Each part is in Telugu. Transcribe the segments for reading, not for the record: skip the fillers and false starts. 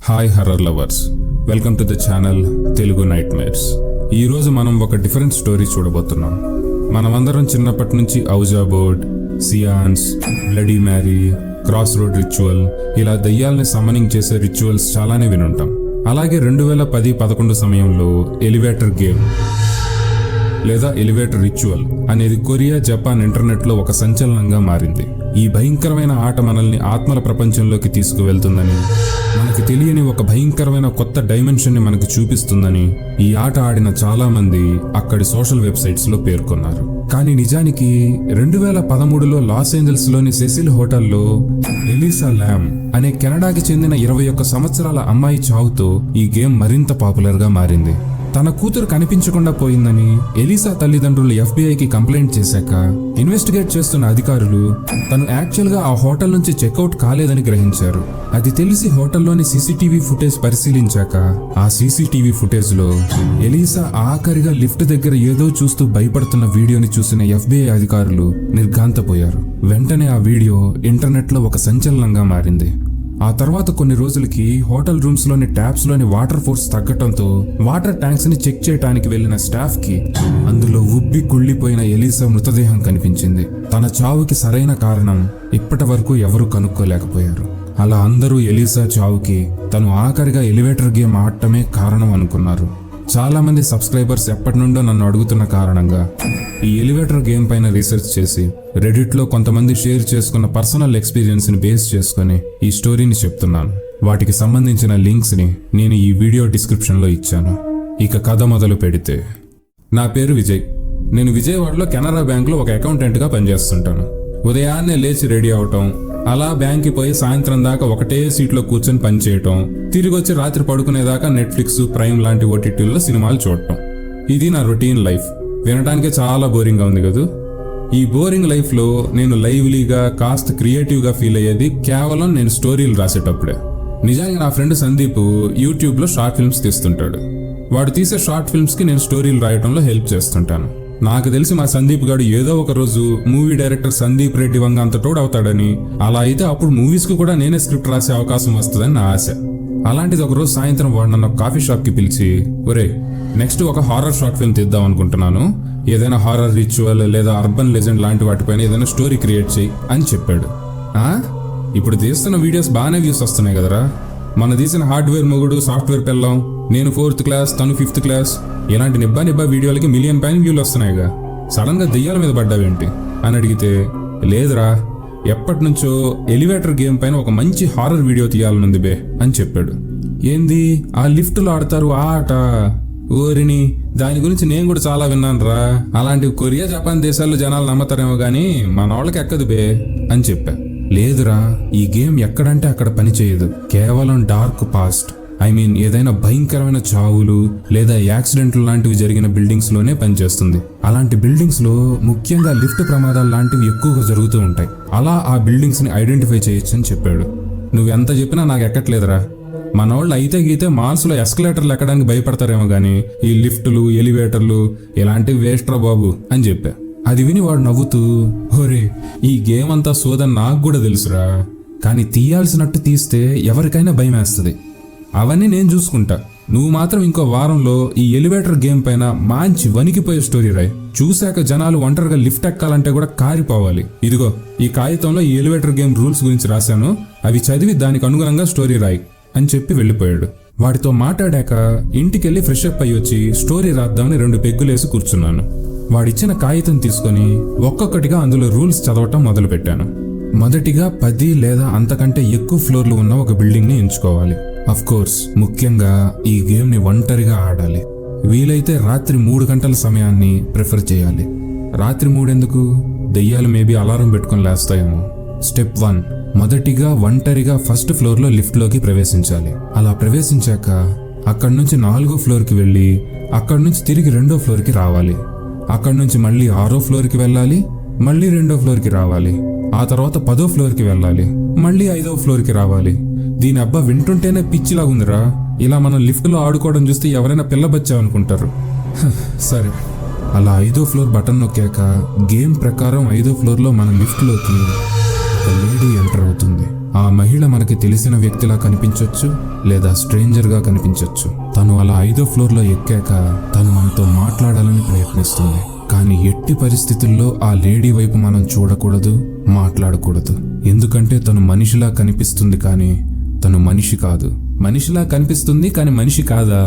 Hi horror lovers, welcome to the channel Telugu nightmares. ఈరోజు మనం ఒక డిఫరెంట్ స్టోరీ చూడబోతున్నాం. మనమందరం చిన్నప్పటి నుంచి ouija board, seance, bloody Mary, cross road ritual, ఇలా దయ్యాల్ని సమ్మనింగ్ చేసే రిచువల్స్ చాలానే వినుంటాం. అలాగే 2010-11 సమయంలో ఎలివేటర్ గేమ్ లేదా ఎలివేటర్ రిచువల్ అనేది కొరియా, జపాన్ ఇంటర్నెట్లో ఒక సంచలనంగా మారింది. ఈ భయంకరమైన ఆట మనల్ని ఆత్మల ప్రపంచంలోకి తీసుకువెళ్తుందని, మనకి తెలియని ఒక భయంకరమైన కొత్త డైమెన్షన్ని మనకు చూపిస్తుందని ఈ ఆట ఆడిన చాలా మంది అక్కడి సోషల్ వెబ్సైట్స్లో పేర్కొన్నారు. కానీ నిజానికి 2013లో లాస్ ఏంజల్స్ లోని సెసిల్ హోటల్లో ఎలిసా లామ్ అనే కెనడాకి చెందిన 21 సంవత్సరాల అమ్మాయి చావుతో ఈ గేమ్ మరింత పాపులర్గా మారింది. తన కూతురు కనిపించకుండా పోయిందని ఎలిసా తల్లిదండ్రులు FBIకి కంప్లైంట్ చేశాక ఇన్వెస్టిగేట్ చేస్తున్న అధికారులు తను యాక్చువల్గా ఆ హోటల్ నుంచి చెక్అవుట్ కాలేదని గ్రహించారు. అది తెలిసి హోటల్లోని CCTV ఫుటేజ్ పరిశీలించాక ఆ CCTV ఫుటేజ్లో ఎలిసా ఆఖరిగా లిఫ్ట్ దగ్గర ఏదో చూస్తూ భయపడుతున్న వీడియోని చూసిన FBI అధికారులు నిర్ఘాంతపోయారు. వెంటనే ఆ వీడియో ఇంటర్నెట్లో ఒక సంచలనంగా మారింది. ఆ తర్వాత కొన్ని రోజులకి హోటల్ రూమ్స్ లోని ట్యాప్స్ లోని వాటర్ ఫోర్స్ తగ్గటంతో వాటర్ ట్యాంక్స్ ని చెక్ చేయడానికి వెళ్లిన స్టాఫ్ కి అందులో ఉబ్బి కుళ్ళిపోయిన ఎలిసా మృతదేహం కనిపించింది. తన చావుకి సరైన కారణం ఇప్పటి వరకు ఎవరూ కనుక్కోలేకపోయారు. అలా అందరూ ఎలిసా చావుకి తను ఆఖరిగా ఎలివేటర్ గేమ్ ఆడటమే కారణం అనుకున్నారు. చాలా మంది సబ్స్క్రైబర్స్ ఎప్పటి నుండో నన్ను అడుగుతున్న కారణంగా ఈ ఎలివేటర్ గేమ్ పైన రీసెర్చ్ చేసి రెడిట్లో కొంతమంది షేర్ చేసుకున్న పర్సనల్ ఎక్స్పీరియన్స్ ని బేస్ చేసుకుని ఈ స్టోరీని చెప్తున్నాను. వాటికి సంబంధించిన లింక్స్ ని నేను ఈ వీడియో డిస్క్రిప్షన్ లో ఇచ్చాను. ఇక కథ మొదలు పెడితే, నా పేరు విజయ్. నేను విజయవాడలో కెనరా బ్యాంకులో ఒక అకౌంటెంట్ గా పనిచేస్తుంటాను. ఉదయాన్నే లేచి రెడీ అవటం, అలా బ్యాంక్కి పోయి సాయంత్రం దాకా ఒకటే సీట్లో కూర్చొని పనిచేయటం, తిరిగి వచ్చి రాత్రి పడుకునేదాకా నెట్ఫ్లిక్స్, ప్రైమ్ లాంటి OTTల్లో సినిమాలు చూడటం. ఇది నా రొటీన్ లైఫ్. వినడానికి చాలా బోరింగ్గా ఉంది కదూ. ఈ బోరింగ్ లైఫ్లో నేను లైవ్లీగా, కాస్త క్రియేటివ్గా ఫీల్ అయ్యేది కేవలం నేను స్టోరీలు రాసేటప్పుడే. నిజానికి నా ఫ్రెండ్ సందీప్ యూట్యూబ్లో షార్ట్ ఫిల్మ్స్ తీస్తుంటాడు. వాడు తీసే షార్ట్ ఫిల్మ్స్కి నేను స్టోరీలు రాయటంలో హెల్ప్ చేస్తుంటాను. నాకు తెలిసి మా సందీప్ గారు ఏదో ఒక రోజు మూవీ డైరెక్టర్ సందీప్ రెడ్డి వంగ అంత తోడు అవుతాడని, అలా అయితే అప్పుడు మూవీస్కి కూడా నేనే స్క్రిప్ట్ రాసే అవకాశం వస్తుందని నా ఆశ. అలాంటిది ఒకరోజు సాయంత్రం వాడు నన్ను కాఫీ షాప్కి పిలిచి, ఒరే నెక్స్ట్ ఒక హారర్ షార్ట్ ఫిల్మ్ తీద్దాం అనుకుంటున్నాను, ఏదైనా హారర్ రిచువల్ లేదా అర్బన్ లెజెండ్ లాంటి వాటిపైన ఏదైనా స్టోరీ క్రియేట్ చేయి అని చెప్పాడు. ఇప్పుడు తీస్తున్న వీడియోస్ బాగానే వ్యూస్ వస్తున్నాయి కదరా, మన తీసిన హార్డ్వేర్ మొగుడు, సాఫ్ట్వేర్ పెళ్ళాం, నేను 4th క్లాస్, తను 5th క్లాస్, ఇలాంటి నిబ్బా వీడియోలకి 1 మిలియన్ పైన వ్యూలు వస్తున్నాయిగా, సడన్ గా దెయ్యాల మీద పడ్డావేంటి అని అడిగితే, లేదురా ఎప్పటి నుంచో ఎలివేటర్ గేమ్ పైన ఒక మంచి హారర్ వీడియో తీయాలనుంది బే అని చెప్పాడు. ఏంది ఆ లిఫ్ట్లో ఆడతారు ఆ ఆట? ఓరిని, దాని గురించి నేను కూడా చాలా విన్నాను రా. అలాంటివి కొరియా, జపాన్ దేశాల్లో జనాలు నమ్మతారేమో గానీ మన వాళ్ళకి ఎక్కదు బే అని చెప్పా. లేదురా, ఈ గేమ్ ఎక్కడంటే అక్కడ పనిచేయదు. కేవలం డార్క్ పాస్ట్, ఏదైనా భయంకరమైన చావులు లేదా యాక్సిడెంట్లు లాంటివి జరిగిన బిల్డింగ్స్ లోనే పనిచేస్తుంది. అలాంటి బిల్డింగ్స్ లో ముఖ్యంగా లిఫ్ట్ ప్రమాదాలు లాంటివి ఎక్కువగా జరుగుతూ ఉంటాయి. అలా ఆ బిల్డింగ్స్ ని ఐడెంటిఫై చేయొచ్చు అని చెప్పాడు. నువ్వెంత చెప్పినా నాకు ఎక్కట్లేదురా. మన వాళ్ళు అయితే గీతే మాల్స్ లో ఎస్కలేటర్లు ఎక్కడానికి భయపడతారేమో గానీ ఈ లిఫ్టులు, ఎలివేటర్లు ఇలాంటివి వేస్ట్రా బాబు అని చెప్పా. అది విని వాడు నవ్వుతూ, హోరే ఈ గేమ్ అంతా సోదని నాకు కూడా తెలుసురా, కానీ తీయాల్సినట్టు తీస్తే ఎవరికైనా భయం వేస్తుంది. అవన్నీ నేను చూసుకుంటా. నువ్వు మాత్రం ఇంకో వారంలో ఈ ఎలివేటర్ గేమ్ పైన మంచి వణికిపోయే స్టోరీ రాయి. చూశాక జనాలు ఒంటరిగా లిఫ్ట్ ఎక్కాలంటే కూడా కారిపోవాలి. ఇదిగో ఈ కాగితంలో ఈ ఎలివేటర్ గేమ్ రూల్స్ గురించి రాశాను, అవి చదివి దానికి అనుగుణంగా స్టోరీ రాయి అని చెప్పి వెళ్ళిపోయాడు. వాడితో మాట్లాడాక ఇంటికెళ్ళి ఫ్రెష్ అప్ అయ్యి వచ్చి స్టోరీ రాద్దామని 2 పెగ్గులేసి కూర్చున్నాను. వాడిచ్చిన కాగితం తీసుకొని ఒక్కొక్కటిగా అందులో రూల్స్ చదవటం మొదలు పెట్టాను. మొదటిగా 10 లేదా అంతకంటే ఎక్కువ ఫ్లోర్లు ఉన్న ఒక బిల్డింగ్ ని ఎంచుకోవాలి. అఫ్ కోర్స్ ముఖ్యంగా ఈ గేమ్ ని ఒంటరిగా ఆడాలి. వీలైతే రాత్రి 3 గంటల సమయాన్ని ప్రిఫర్ చేయాలి. రాత్రి 3 ఎందుకు? దెయ్యాలు మేబీ అలారం పెట్టుకొని లేస్తాయేమో. స్టెప్ 1, మొదటిగా ఒంటరిగా ఫస్ట్ ఫ్లోర్ లో లిఫ్ట్ లోకి ప్రవేశించాలి. అలా ప్రవేశించాక అక్కడి నుంచి 4వ ఫ్లోర్ కి వెళ్ళి అక్కడి నుంచి తిరిగి 2వ ఫ్లోర్ కి రావాలి. అక్కడి నుంచి మళ్ళీ 6వ ఫ్లోర్ కి వెళ్ళాలి, మళ్ళీ 2వ ఫ్లోర్ కి రావాలి. ఆ తర్వాత 10వ ఫ్లోర్ కి వెళ్ళాలి, మళ్ళీ 5వ ఫ్లోర్ కి రావాలి. దీని అబ్బా వింటుంటేనే పిచ్చిలాగుందిరా. ఇలా మనం లిఫ్ట్లో ఆడుకోవడం చూస్తే ఎవరైనా పిల్లబచ్చామనుకుంటారు. సరే, అలా 5వ ఫ్లోర్ బటన్ నొక్కాక గేమ్ ప్రకారం 5వ ఫ్లోర్లో మన లిఫ్ట్లోకి ఒక లేడీ ఎంటర్ అవుతుంది. ఆ మహిళ మనకి తెలిసిన వ్యక్తిలా కనిపించొచ్చు, లేదా స్ట్రేంజర్గా కనిపించొచ్చు. తను అలా 5వ ఫ్లోర్లో ఎక్కాక తను మనతో మాట్లాడాలని ప్రయత్నిస్తుంది. కానీ ఎట్టి పరిస్థితుల్లో ఆ లేడీ వైపు మనం చూడకూడదు, మాట్లాడకూడదు. ఎందుకంటే తను మనిషిలా కనిపిస్తుంది కానీ తను మనిషి కాదు. మనిషిలా కనిపిస్తుంది కానీ మనిషి కాదా?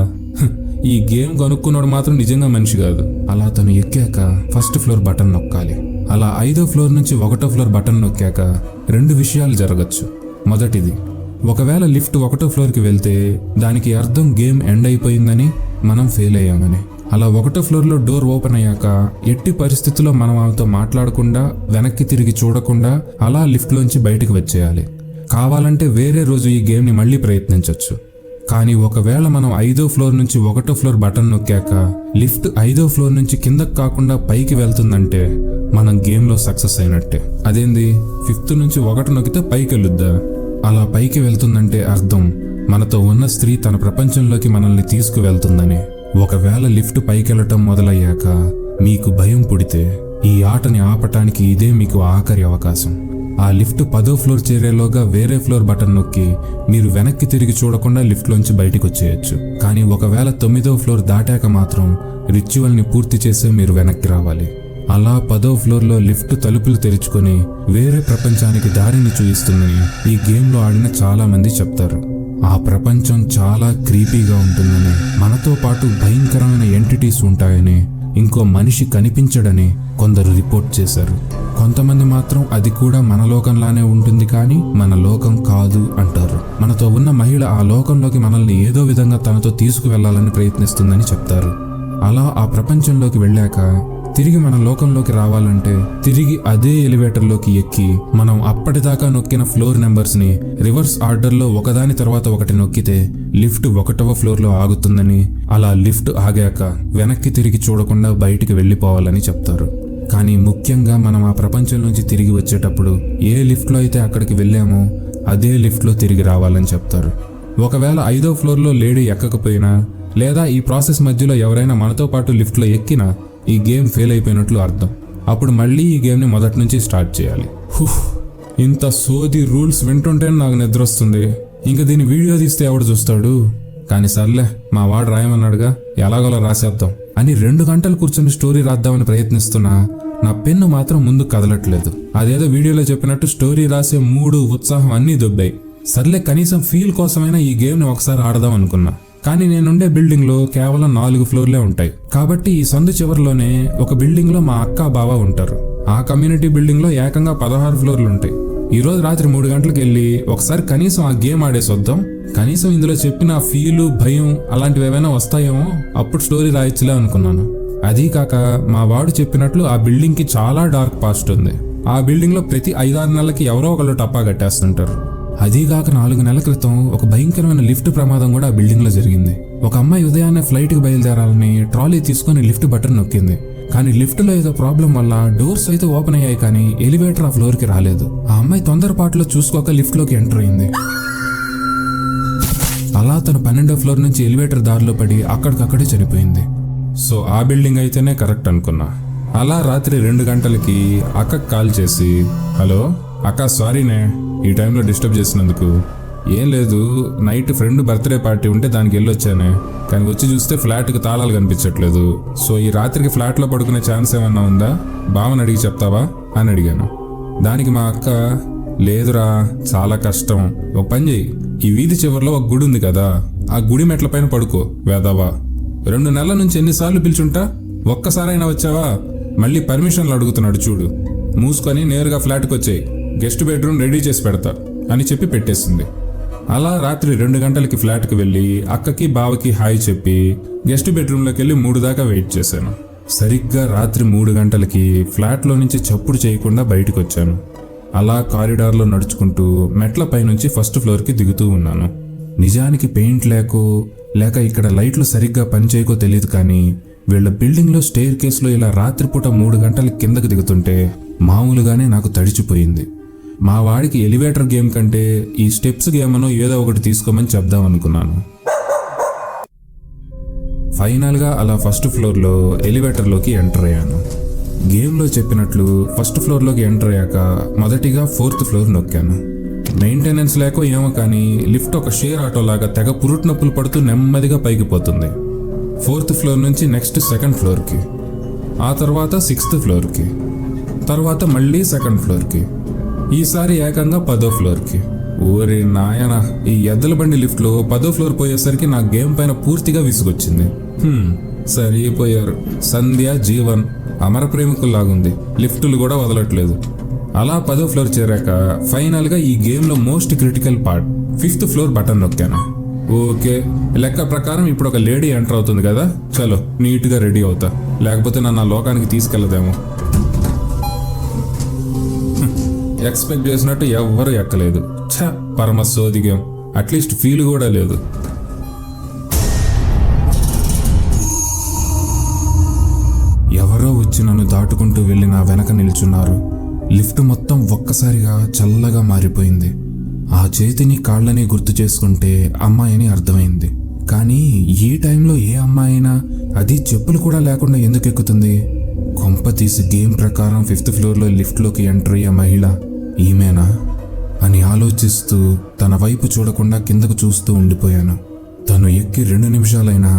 ఈ గేమ్ కొనుక్కున్నాడు మాత్రం నిజంగా మనిషి కాదు. అలా తను ఎక్కాక 1st ఫ్లోర్ బటన్ నొక్కాలి. అలా 5వ ఫ్లోర్ నుంచి 1వ ఫ్లోర్ బటన్ నొక్కాక 2 విషయాలు జరగచ్చు. మొదటిది, ఒకవేళ లిఫ్ట్ 1వ ఫ్లోర్కి వెళ్తే దానికి అర్థం గేమ్ ఎండ్ అయిపోయిందని, మనం ఫెయిల్ అయ్యామని. అలా 1వ ఫ్లోర్లో డోర్ ఓపెన్ అయ్యాక ఎట్టి పరిస్థితుల్లో మనం వాళ్ళతో మాట్లాడకుండా, వెనక్కి తిరిగి చూడకుండా అలా లిఫ్ట్లోంచి బయటకు వచ్చేయాలి. కావాలంటే వేరే రోజు ఈ గేమ్ని మళ్ళీ ప్రయత్నించవచ్చు. కానీ ఒకవేళ మనం 5వ ఫ్లోర్ నుంచి 1వ ఫ్లోర్ బటన్ నొక్కాక లిఫ్ట్ 5వ ఫ్లోర్ నుంచి కిందకు కాకుండా పైకి వెళ్తుందంటే మనం గేమ్లో సక్సెస్ అయినట్టే. అదేంది 5th నుంచి 1 నొక్కితే పైకి వెళ్ళొద్దా? అలా పైకి వెళ్తుందంటే అర్థం మనతో ఉన్న స్త్రీ తన ప్రపంచంలోకి మనల్ని తీసుకువెళ్తుందని. ఒకవేళ లిఫ్ట్ పైకి వెళ్ళటం మొదలయ్యాక మీకు భయం పుడితే ఈ ఆటని ఆపటానికి ఇదే మీకు ఆఖరి అవకాశం. ఆ లిఫ్ట్ 10వ ఫ్లోర్ చేరేలోగా వేరే ఫ్లోర్ బటన్ నొక్కి మీరు వెనక్కి తిరిగి చూడకుండా లిఫ్ట్లోంచి బయటకు వచ్చేయచ్చు. కానీ ఒకవేళ 9వ ఫ్లోర్ దాటాక మాత్రం రిచువల్ని పూర్తి చేసే మీరు వెనక్కి రావాలి. అలా 10వ ఫ్లోర్లో లిఫ్ట్ తలుపులు తెరుచుకొని వేరే ప్రపంచానికి దారిని చూపిస్తుందని ఈ గేమ్లో ఆడిన చాలా మంది చెప్తారు. ఆ ప్రపంచం చాలా క్రీపీగా ఉంటుందని, మనతో పాటు భయంకరమైన ఎంటిటీస్ ఉంటాయని, ఇంకో మనిషి కనిపించడని కొందరు రిపోర్ట్ చేశారు. కొంతమంది మాత్రం అది కూడా మన లోకంలానే ఉంటుంది కానీ మన లోకం కాదు అంటారు. మనతో ఉన్న మహిళ ఆ లోకంలోకి మనల్ని ఏదో విధంగా తనతో తీసుకువెళ్లాలని ప్రయత్నిస్తుందని చెప్తారు. అలా ఆ ప్రపంచంలోకి వెళ్ళాక తిరిగి మన లోకంలోకి రావాలంటే తిరిగి అదే ఎలివేటర్లోకి ఎక్కి మనం అప్పటిదాకా నొక్కిన ఫ్లోర్ నెంబర్స్ని రివర్స్ ఆర్డర్లో ఒకదాని తర్వాత ఒకటి నొక్కితే లిఫ్ట్ 1వ ఫ్లోర్లో ఆగుతుందని, అలా లిఫ్ట్ ఆగాక వెనక్కి తిరిగి చూడకుండా బయటికి వెళ్ళిపోవాలని చెప్తారు. కానీ ముఖ్యంగా మనం ఆ ప్రపంచం నుంచి తిరిగి వచ్చేటప్పుడు ఏ లిఫ్ట్లో అయితే అక్కడికి వెళ్ళామో అదే లిఫ్ట్లో తిరిగి రావాలని చెప్తారు. ఒకవేళ 5వ ఫ్లోర్లో లేడీ ఎక్కకపోయినా, లేదా ఈ ప్రాసెస్ మధ్యలో ఎవరైనా మనతో పాటు లిఫ్ట్లో ఎక్కినా ఈ గేమ్ ఫెయిల్ అయిపోయినట్లు అర్థం. అప్పుడు మళ్ళీ ఈ గేమ్ని మొదటి నుంచి స్టార్ట్ చేయాలి. ఇంత సోది రూల్స్ వింటుంటేనే నాకు నిద్ర వస్తుంది. ఇంకా దీని వీడియో తీస్తే ఎవడు చూస్తాడు? కానీ సర్లే, మా వాడు రాయమన్నాడుగా, ఎలాగోలా రాసేద్దాం అని 2 గంటలు కూర్చొని స్టోరీ రాద్దామని ప్రయత్నిస్తున్నా నా పెన్ను మాత్రం ముందు కదలట్లేదు. అదేదో వీడియోలో చెప్పినట్టు స్టోరీ రాసే మూడు, ఉత్సాహం అన్నీ దొబ్బాయి. సర్లే, కనీసం ఫీల్ కోసమైనా ఈ గేమ్ని ఒకసారి ఆడదాం అనుకున్నా. కానీ నేనుండే బిల్డింగ్లో కేవలం 4 ఫ్లోర్లే ఉంటాయి. కాబట్టి ఈ సందు చివరిలోనే ఒక బిల్డింగ్లో మా అక్క, బావ ఉంటారు. ఆ కమ్యూనిటీ బిల్డింగ్లో ఏకంగా 16 ఫ్లోర్లు ఉంటాయి. ఈరోజు రాత్రి 3 గంటలకు వెళ్ళి ఒకసారి కనీసం ఆ గేమ్ ఆడేసి వద్దాం. కనీసం ఇందులో చెప్పిన ఫీలు, భయం అలాంటివి ఏమైనా వస్తాయేమో, అప్పుడు స్టోరీ రాయొచ్చులే అనుకున్నాను. అదీ కాక మా వాడు చెప్పినట్లు ఆ బిల్డింగ్కి చాలా డార్క్ పాస్ట్ ఉంది. ఆ బిల్డింగ్లో ప్రతి 5-6 నెలలకి ఎవరో ఒకళ్ళు టప్పా కట్టేస్తుంటారు. అదీగాక 4 నెలల క్రితం ఒక భయంకరమైన లిఫ్ట్ ప్రమాదం కూడా ఆ బిల్డింగ్లో జరిగింది. ఒక అమ్మాయి ఉదయాన్నే ఫ్లైట్కి బయలుదేరాలని ట్రాలీ తీసుకొని లిఫ్ట్ బటన్ నొక్కింది. కానీ లిఫ్ట్లో ఏదో ప్రాబ్లం వల్ల డోర్స్ అయితే ఓపెన్ అయ్యాయి కానీ ఎలివేటర్ ఆ ఫ్లోర్కి రాలేదు. ఆ అమ్మాయి తొందరపాటులో చూసుకోక లిఫ్ట్లోకి ఎంటర్ అయింది. అలా తను 12వ ఫ్లోర్ నుంచి ఎలివేటర్ దారిలో పడి అక్కడికక్కడే చనిపోయింది. సో ఆ బిల్డింగ్ అయితేనే కరెక్ట్ అనుకున్నా. అలా రాత్రి 2 గంటలకి అక్కకి కాల్ చేసి, హలో అక్క, సారీనే ఈ టైంలో డిస్టర్బ్ చేసినందుకు. ఏం లేదు, నైట్ ఫ్రెండ్ బర్త్డే పార్టీ ఉంటే దానికి వెళ్ళొచ్చానే, కానీ వచ్చి చూస్తే ఫ్లాట్కి తాళాలు కనిపించట్లేదు. సో ఈ రాత్రికి ఫ్లాట్లో పడుకునే ఛాన్స్ ఏమన్నా ఉందా, బావని అడిగి చెప్తావా అని అడిగాను. దానికి మా అక్క, లేదురా చాలా కష్టం, ఒక పని చెయ్యి, ఈ వీధి చివరిలో ఒక గుడి ఉంది కదా, ఆ గుడి మెట్ల పైన పడుకో వేదవా. 2 నెలల నుంచి ఎన్నిసార్లు పిలుచుంటా, ఒక్కసారైనా వచ్చావా, మళ్ళీ పర్మిషన్లు అడుగుతున్నాడు చూడు, మూసుకొని నేరుగా ఫ్లాట్కి వచ్చేయి, గెస్ట్ బెడ్రూమ్ రెడీ చేసి పెడతా అని చెప్పి పెట్టేసింది. అలా రాత్రి 2 గంటలకి ఫ్లాట్కి వెళ్ళి అక్కకి, బావకి హాయ్ చెప్పి గెస్ట్ బెడ్రూమ్లోకి వెళ్ళి 3 దాకా వెయిట్ చేశాను. సరిగ్గా రాత్రి 3 గంటలకి ఫ్లాట్లో నుంచి చప్పుడు చేయకుండా బయటకు వచ్చాను. అలా కారిడార్లో నడుచుకుంటూ మెట్ల పైనుంచి 1st ఫ్లోర్కి దిగుతూ ఉన్నాను. నిజానికి పెయింట్ లేక ఇక్కడ లైట్లు సరిగ్గా పనిచేయకో తెలియదు కానీ వీళ్ళ బిల్డింగ్లో స్టేర్ కేసులో ఇలా రాత్రిపూట 3 గంటలకి కిందకి దిగుతుంటే మామూలుగానే నాకు తడిచిపోయింది. మా వాడికి ఎలివేటర్ గేమ్ కంటే ఈ స్టెప్స్ గేమ్ అనో ఏదో ఒకటి తీసుకోమని చెప్దాం అనుకున్నాను. ఫైనల్గా అలా 1st ఫ్లోర్లో ఎలివేటర్లోకి ఎంటర్ అయ్యాను. గేమ్లో చెప్పినట్లు 1st ఫ్లోర్లోకి ఎంటర్ అయ్యాక మొదటిగా 4th ఫ్లోర్ నొక్కాను. మెయింటెనెన్స్ లేకో ఏమో కానీ లిఫ్ట్ ఒక షేర్ ఆటో లాగా తెగ పురుట్ నొప్పులు పడుతూ నెమ్మదిగా పైకి పోతుంది. 4th ఫ్లోర్ నుంచి నెక్స్ట్ 2nd ఫ్లోర్కి, ఆ తర్వాత 6th ఫ్లోర్కి, తర్వాత మళ్ళీ 2nd ఫ్లోర్కి, ఈసారి ఏకంగా 10వ ఫ్లోర్కి. ఊరి నాయన, ఈ ఎద్దల బండి లిఫ్ట్లో 10వ ఫ్లోర్ పోయేసరికి నా గేమ్ పైన పూర్తిగా విసుగొచ్చింది. సరిపోయారు. సంధ్య, జీవన్ అమర ప్రేమికుల్లాగుంది. లిఫ్టులు కూడా వదలట్లేదు. అలా 10వ ఫ్లోర్ చేరాక ఫైనల్గా ఈ గేమ్లో most critical part 5th floor button నొక్కాను. ఓకే, లెక్క ప్రకారం ఇప్పుడు ఒక లేడీ ఎంటర్ అవుతుంది కదా, చలో నీట్గా రెడీ అవుతా, లేకపోతే నన్ను ఆ లోకానికి తీసుకెళ్ళదేమో. ఎక్స్పెక్ట్ చేసినట్టు ఎవ్వరూ ఎక్కలేదు. పరమ సోది గేమ్, అట్లీస్ట్ ఫీల్ కూడా లేదు. ఎవరో వచ్చి నన్ను దాటుకుంటూ వెళ్ళి నా వెనక నిల్చున్నారు. లిఫ్ట్ మొత్తం ఒక్కసారిగా చల్లగా మారిపోయింది. ఆ చేతిని కాళ్ళని గుర్తు చేసుకుంటే అమ్మాయిని అర్థమైంది. కానీ ఈ టైంలో ఏ అమ్మాయి అయినా, అది చెప్పులు కూడా లేకుండా ఎందుకు ఎక్కుతుంది? కొంప తీసి గేమ్ ప్రకారం 5th ఫ్లోర్లో లిఫ్ట్లోకి ఎంటర్ అయ్యే మహిళ ఈమెనా అని ఆలోచిస్తూ తన వైపు చూడకుండా కిందకు చూస్తూ ఉండిపోయాను. తను ఎక్కి 2 నిమిషాలైనా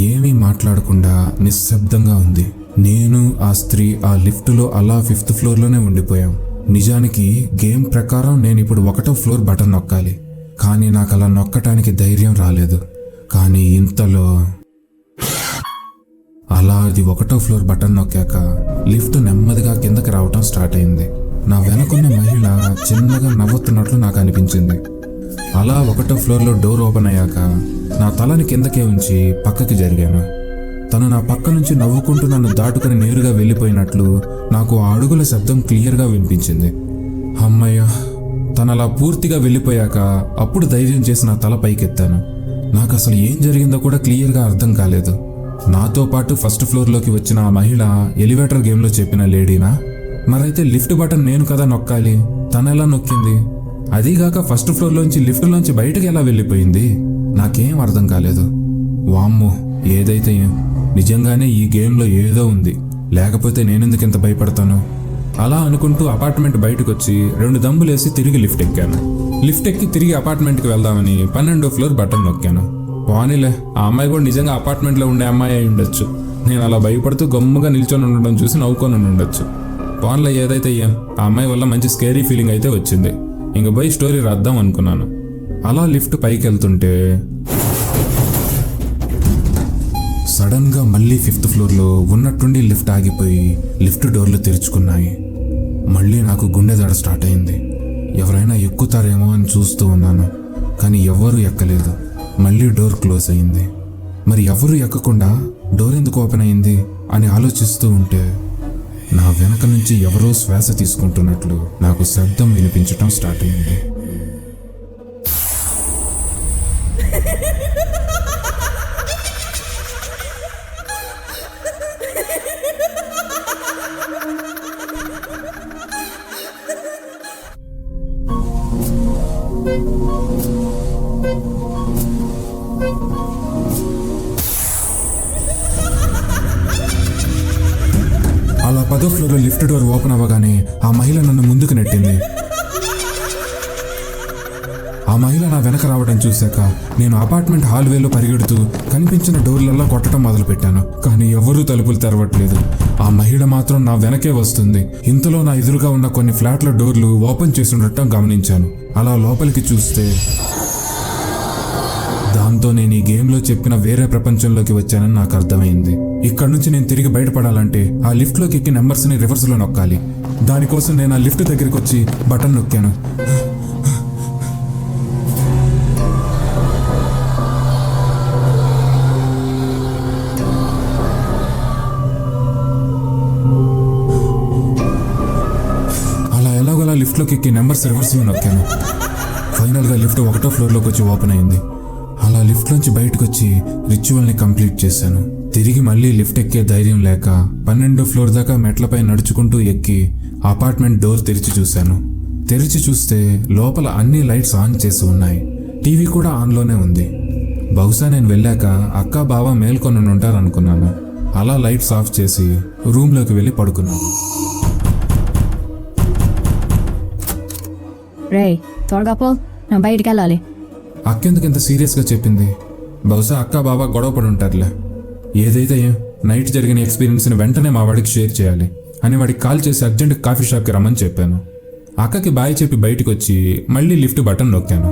ఏమీ మాట్లాడకుండా నిశ్శబ్దంగా ఉంది. నేను ఆ స్త్రీ ఆ లిఫ్టులో అలా 5th ఫ్లోర్లోనే ఉండిపోయాం. నిజానికి గేమ్ ప్రకారం నేను ఇప్పుడు 1వ ఫ్లోర్ బటన్ నొక్కాలి, కానీ నాకు అలా నొక్కటానికి ధైర్యం రాలేదు. కానీ ఇంతలో అలా అది 1వ ఫ్లోర్ బటన్ నొక్కాక లిఫ్ట్ నెమ్మదిగా కిందకి రావటం స్టార్ట్ అయింది. నా వెనకున్న మహిళ చిన్నగా నవ్వుతున్నట్లు నాకు అనిపించింది. అలా 1వ ఫ్లోర్లో డోర్ ఓపెన్ అయ్యాక నా తలని కిందకే ఉంచి పక్కకి జరిగాను. తను నా పక్క నుంచి నవ్వుకుంటూ నన్ను దాటుకుని నేరుగా వెళ్ళిపోయినట్లు నాకు ఆ అడుగుల శబ్దం క్లియర్గా వినిపించింది. అమ్మయ్య, తను అలా పూర్తిగా వెళ్ళిపోయాక అప్పుడు ధైర్యం చేసి నా తల పైకెత్తాను. నాకు అసలు ఏం జరిగిందో కూడా క్లియర్గా అర్థం కాలేదు. నాతో పాటు 1st ఫ్లోర్లోకి వచ్చిన ఆ మహిళ ఎలివేటర్ గేమ్లో చెప్పిన లేడీనా? మరైతే లిఫ్ట్ బటన్ నేను కదా నొక్కాలి, తను ఎలా నొక్కింది? అదీగాక 1st ఫ్లోర్లోంచి లిఫ్ట్లోంచి బయటకు ఎలా వెళ్ళిపోయింది? నాకేం అర్థం కాలేదు. వామ్మో, ఏదైతే నిజంగానే ఈ గేమ్లో ఏదో ఉంది, లేకపోతే నేనెందుకు ఇంత భయపడతాను? అలా అనుకుంటూ అపార్ట్మెంట్ బయటకు వచ్చి 2 దంబులేసి తిరిగి లిఫ్ట్ ఎక్కాను. లిఫ్ట్ ఎక్కి తిరిగి అపార్ట్మెంట్కి వెళ్దామని 12వ ఫ్లోర్ బటన్ నొక్కాను. పోనీలే, ఆ అమ్మాయి కూడా నిజంగా అపార్ట్మెంట్లో ఉండే అమ్మాయి అయి ఉండొచ్చు. నేను అలా భయపడుతూ గమ్ముగా నిల్చొని ఉండడం చూసి నవ్వుకొని ఉండొచ్చు. పోన్లే, ఏదైతే ఆ అమ్మాయి వల్ల మంచి స్కేరీ ఫీలింగ్ అయితే వచ్చింది. ఇంక పోయి స్టోరీ రాద్దాం అనుకున్నాను. అలా లిఫ్ట్ పైకి వెళ్తుంటే సడన్గా మళ్ళీ 5th ఫ్లోర్లో ఉన్నట్టుండి లిఫ్ట్ ఆగిపోయి లిఫ్ట్ డోర్లు తెరుచుకున్నాయి. మళ్ళీ నాకు గుండె దడ స్టార్ట్ అయింది. ఎవరైనా ఎక్కుతారేమో అని చూస్తూ ఉన్నాను, కానీ ఎవ్వరూ ఎక్కలేదు. మళ్ళీ డోర్ క్లోజ్ అయింది. మరి ఎవరు ఎక్కకుండా డోర్ ఎందుకు ఓపెన్ అయింది అని ఆలోచిస్తూ ఉంటే నా వెనక నుంచి ఎవరో శ్వాస తీసుకుంటున్నట్లు నాకు శబ్దం వినిపించటం స్టార్ట్ అయింది. అలా 10వ ఫ్లోర్లో లిఫ్ట్ డోర్ ఓపెన్ అవ్వగానే ఆ మహిళ నన్ను ముందుకు నెట్టింది. ఆ మహిళ నా వెనక రావడం చూశాక నేను అపార్ట్మెంట్ హాల్వేలో పరిగెడుతూ కనిపించిన డోర్లల్లో కొట్టడం మొదలుపెట్టాను. కానీ ఎవరూ తలుపులు తెరవట్లేదు. ఆ మహిళ మాత్రం నా వెనకే వస్తుంది. ఇంతలో నా ఎదురుగా ఉన్న కొన్ని ఫ్లాట్ల డోర్లు ఓపెన్ చేసి ఉండటం గమనించాను. అలా లోపలికి చూస్తే దాంతో నేను ఈ గేమ్లో చెప్పిన వేరే ప్రపంచంలోకి వచ్చానని నాకు అర్థమైంది. ఇక్కడ నుంచి నేను తిరిగి బయటపడాలంటే ఆ లిఫ్ట్లోకి ఎక్కి నెంబర్స్ని రివర్స్లో నొక్కాలి. దానికోసం నేను ఆ లిఫ్ట్ దగ్గరికి వచ్చి బటన్ నొక్కాను. అలా ఎలాగోలా లిఫ్ట్లోకి ఎక్కి నెంబర్స్ రివర్స్లో నొక్కాను. ఫైనల్గా లిఫ్ట్ 1వ ఫ్లోర్లోకి వచ్చి ఓపెన్ అయింది. అలా లిఫ్ట్ నుంచి బయటకు వచ్చి రిచువల్ని కంప్లీట్ చేశాను. తిరిగి మళ్ళీ లిఫ్ట్ ఎక్కే ధైర్యం లేక 12వ ఫ్లోర్ దాకా మెట్లపై నడుచుకుంటూ ఎక్కి అపార్ట్మెంట్ డోర్ తెరిచి చూశాను. తెరిచి చూస్తే లోపల అన్ని లైట్స్ ఆన్ చేసి ఉన్నాయి. టీవీ కూడా ఆన్లోనే ఉంది. బహుశా నేను వెళ్ళాక అక్క బావ మేల్కొని ఉంటారనుకున్నాను. అలా లైట్స్ ఆఫ్ చేసి రూమ్లోకి వెళ్ళి పడుకున్నాను. రేయ్ త్వరగా పో, నేను బయటికి వెళ్ళాలి. అక్కెందుకు ఇంత సీరియస్గా చెప్పింది? బహుశా అక్క బాబా గొడవ పడి ఉంటారులే. ఏదైతే నైట్ జరిగిన ఎక్స్పీరియన్స్ని వెంటనే మా వాడికి షేర్ చేయాలి అని వాడికి కాల్ చేసి అర్జెంట్ కాఫీ షాప్కి రమ్మని చెప్పాను. అక్కకి బాయ్ చెప్పి బయటికి వచ్చి మళ్ళీ లిఫ్ట్ బటన్ నొక్కాను.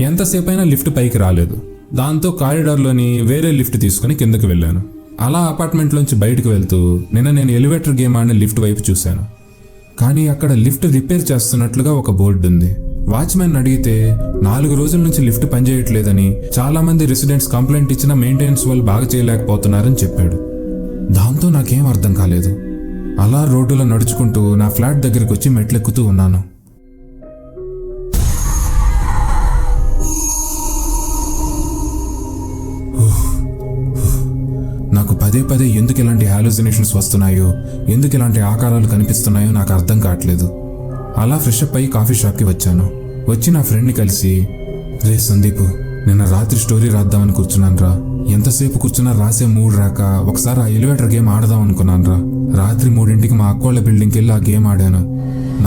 ఎంతసేపు అయినా లిఫ్ట్ పైకి రాలేదు. దాంతో కారిడార్లోని వేరే లిఫ్ట్ తీసుకుని కిందకి వెళ్ళాను. అలా అపార్ట్మెంట్లోంచి బయటకు వెళ్తూ నేను ఎలివేటర్ గేమ్ ఆడిన లిఫ్ట్ వైపు చూశాను. కానీ అక్కడ లిఫ్ట్ రిపేర్ చేస్తున్నట్లుగా ఒక బోర్డు ఉంది. వాచ్మెన్ అడిగితే 4 రోజుల నుంచి లిఫ్ట్ పనిచేయట్లేదని, చాలా మంది రెసిడెంట్స్ కంప్లైంట్ ఇచ్చినా మెయింటెనెన్స్ వాళ్ళు బాగా చేయలేకపోతున్నారని చెప్పాడు. దాంతో నాకేం అర్థం కాలేదు. అలా రోడ్డులో నడుచుకుంటూ నా ఫ్లాట్ దగ్గరికి వచ్చి మెట్లెక్కుతూ ఉన్నాను. నాకు పదే పదే ఎందుకు ఇలాంటి హాలుసినేషన్స్ వస్తున్నాయో, ఎందుకు ఇలాంటి ఆకారాలు కనిపిస్తున్నాయో నాకు అర్థం కావట్లేదు. అలా ఫ్రెష్ అప్ అయ్యి కాఫీ షాప్కి వచ్చాను. వచ్చి నా ఫ్రెండ్ని కలిసి, రే సందీప్, నిన్న రాత్రి స్టోరీ రాద్దామని కూర్చున్నాను రా. ఎంతసేపు కూర్చున్నా రాసే మూడ్ రాక ఒకసారి ఆ ఎలివేటర్ గేమ్ ఆడదాం అనుకున్నాను రా. రాత్రి 3ంటికి మా అక్కోళ్ళ బిల్డింగ్కి వెళ్ళి ఆ గేమ్ ఆడాను.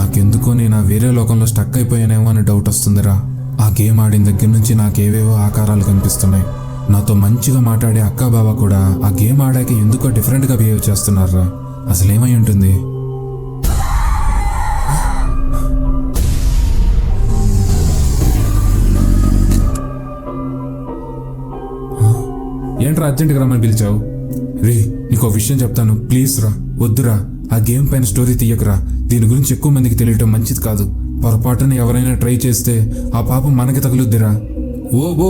నాకెందుకో నేను ఆ వేరే లోకంలో స్టక్ అయిపోయానేమో అని డౌట్ వస్తుందిరా. ఆ గేమ్ ఆడిన దగ్గర నుంచి నాకేవేవో ఆకారాలు కనిపిస్తున్నాయి. నాతో మంచిగా మాట్లాడే అక్కా బావ కూడా ఆ గేమ్ ఆడాక ఎందుకో డిఫరెంట్గా బిహేవ్ చేస్తున్నారా. అసలేమై ఉంటుంది? ఏంట్రా అర్జెంట్గా రమ్మని పిలిచావు? రే, నీకో విషయం చెప్తాను, ప్లీజ్ రా. వద్దురా, ఆ గేమ్ పైన స్టోరీ తీయకురా. దీని గురించి ఎక్కువ మందికి తెలియటం మంచిది కాదు. పొరపాటున ఎవరైనా ట్రై చేస్తే ఆ పాపం మనకి తగులుద్దిరా. ఓ